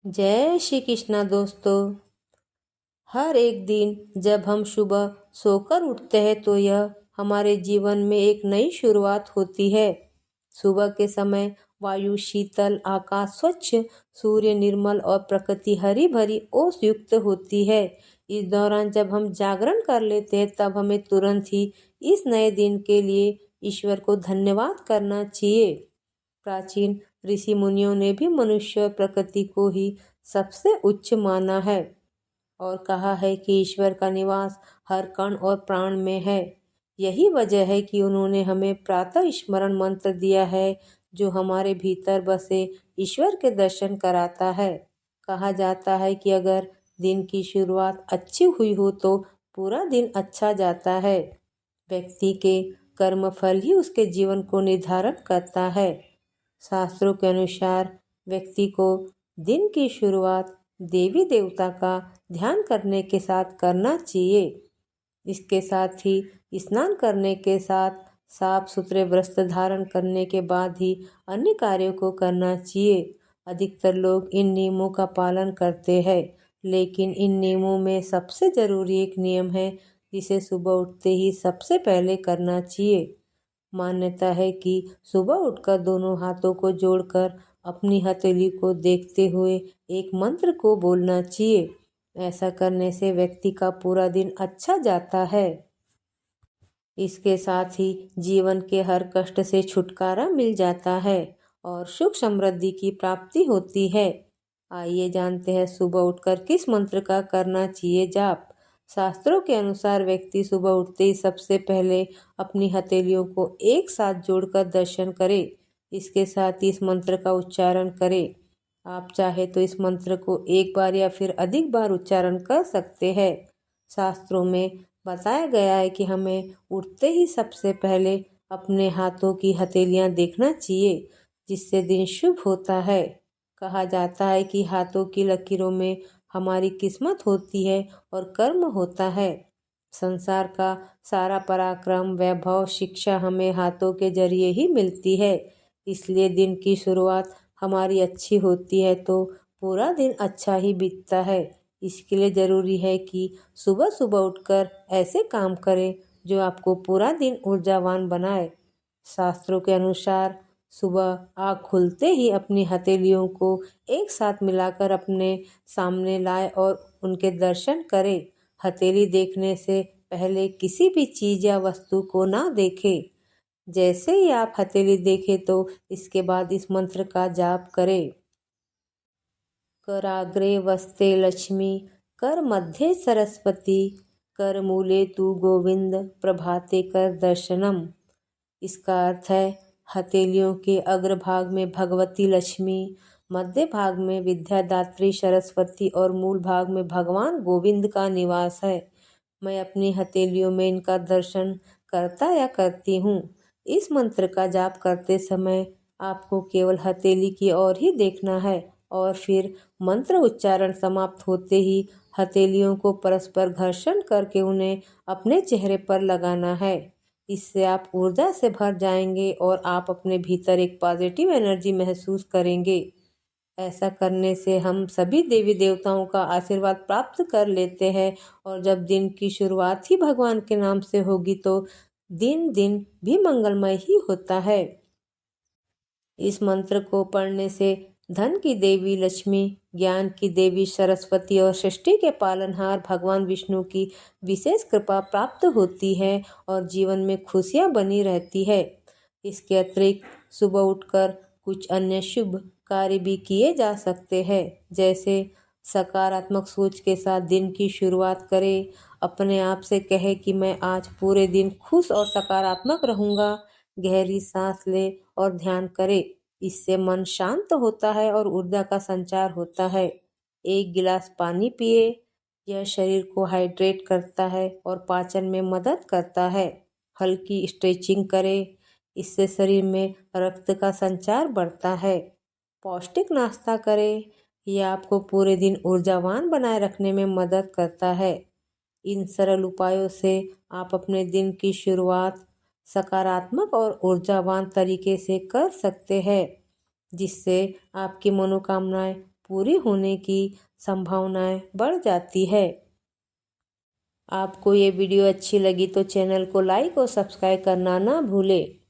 जय श्री कृष्णा दोस्तों। हर एक दिन जब हम सुबह सोकर उठते हैं तो यह हमारे जीवन में एक नई शुरुआत होती है। सुबह के समय वायु शीतल, आकाश स्वच्छ, सूर्य निर्मल और प्रकृति हरी भरी ओस युक्त होती है। इस दौरान जब हम जागरण कर लेते हैं तब हमें तुरंत ही इस नए दिन के लिए ईश्वर को धन्यवाद करना चाहिए। प्राचीन ऋषि मुनियों ने भी मनुष्य और प्रकृति को ही सबसे उच्च माना है और कहा है कि ईश्वर का निवास हर कण और प्राण में है। यही वजह है कि उन्होंने हमें प्रातः स्मरण मंत्र दिया है जो हमारे भीतर बसे ईश्वर के दर्शन कराता है। कहा जाता है कि अगर दिन की शुरुआत अच्छी हुई हो तो पूरा दिन अच्छा जाता है। व्यक्ति के कर्म फल ही उसके जीवन को निर्धारण करता है। शास्त्रों के अनुसार व्यक्ति को दिन की शुरुआत देवी देवता का ध्यान करने के साथ करना चाहिए। इसके साथ ही स्नान करने के साथ साफ सुथरे वस्त्र धारण करने के बाद ही अन्य कार्यों को करना चाहिए। अधिकतर लोग इन नियमों का पालन करते हैं, लेकिन इन नियमों में सबसे ज़रूरी एक नियम है जिसे सुबह उठते ही सबसे पहले करना चाहिए। मान्यता है कि सुबह उठकर दोनों हाथों को जोड़कर अपनी हथेली को देखते हुए एक मंत्र को बोलना चाहिए। ऐसा करने से व्यक्ति का पूरा दिन अच्छा जाता है। इसके साथ ही जीवन के हर कष्ट से छुटकारा मिल जाता है और सुख समृद्धि की प्राप्ति होती है। आइए जानते हैं सुबह उठकर किस मंत्र का करना चाहिए जाप। शास्त्रों के अनुसार व्यक्ति सुबह उठते ही सबसे पहले अपनी हथेलियों को एक साथ जोड़कर दर्शन करे। इसके साथ ही इस मंत्र का उच्चारण करे। आप चाहे तो इस मंत्र को एक बार या फिर अधिक बार उच्चारण कर सकते हैं। शास्त्रों में बताया गया है कि हमें उठते ही सबसे पहले अपने हाथों की हथेलियां देखना चाहिए, जिससे दिन शुभ होता है। कहा जाता है कि हाथों की लकीरों में हमारी किस्मत होती है और कर्म होता है। संसार का सारा पराक्रम, वैभव, शिक्षा हमें हाथों के जरिए ही मिलती है। इसलिए दिन की शुरुआत हमारी अच्छी होती है तो पूरा दिन अच्छा ही बीतता है। इसके लिए ज़रूरी है कि सुबह सुबह उठकर ऐसे काम करें जो आपको पूरा दिन ऊर्जावान बनाए। शास्त्रों के अनुसार सुबह आँख खुलते ही अपनी हथेलियों को एक साथ मिलाकर अपने सामने लाए और उनके दर्शन करें। हथेली देखने से पहले किसी भी चीज़ या वस्तु को ना देखें। जैसे ही आप हथेली देखें तो इसके बाद इस मंत्र का जाप करें। कराग्रे वस्ते लक्ष्मी, कर मध्य सरस्वती, कर मूले तू गोविंद, प्रभाते कर दर्शनम। इसका अर्थ है हथेलियों के अग्रभाग में भगवती लक्ष्मी, मध्य भाग में विद्यादात्री सरस्वती और मूल भाग में भगवान गोविंद का निवास है। मैं अपनी हथेलियों में इनका दर्शन करता या करती हूँ। इस मंत्र का जाप करते समय आपको केवल हथेली की ओर ही देखना है और फिर मंत्र उच्चारण समाप्त होते ही हथेलियों को परस्पर घर्षण करके उन्हें अपने चेहरे पर लगाना है। इससे आप ऊर्जा से भर जाएंगे और आप अपने भीतर एक पॉजिटिव एनर्जी महसूस करेंगे। ऐसा करने से हम सभी देवी देवताओं का आशीर्वाद प्राप्त कर लेते हैं और जब दिन की शुरुआत ही भगवान के नाम से होगी तो दिन दिन भी मंगलमय ही होता है। इस मंत्र को पढ़ने से धन की देवी लक्ष्मी, ज्ञान की देवी सरस्वती और सृष्टि के पालनहार भगवान विष्णु की विशेष कृपा प्राप्त होती है और जीवन में खुशियां बनी रहती है। इसके अतिरिक्त सुबह उठकर कुछ अन्य शुभ कार्य भी किए जा सकते हैं, जैसे सकारात्मक सोच के साथ दिन की शुरुआत करें। अपने आप से कहे कि मैं आज पूरे दिन खुश और सकारात्मक रहूँगा। गहरी सांस ले और ध्यान करे। इससे मन शांत होता है और ऊर्जा का संचार होता है। एक गिलास पानी पिए। यह शरीर को हाइड्रेट करता है और पाचन में मदद करता है। हल्की स्ट्रेचिंग करें। इससे शरीर में रक्त का संचार बढ़ता है। पौष्टिक नाश्ता करें। यह आपको पूरे दिन ऊर्जावान बनाए रखने में मदद करता है। इन सरल उपायों से आप अपने दिन की शुरुआत सकारात्मक और ऊर्जावान तरीके से कर सकते हैं, जिससे आपकी मनोकामनाएं पूरी होने की संभावनाएं बढ़ जाती है। आपको ये वीडियो अच्छी लगी तो चैनल को लाइक और सब्सक्राइब करना ना भूलें।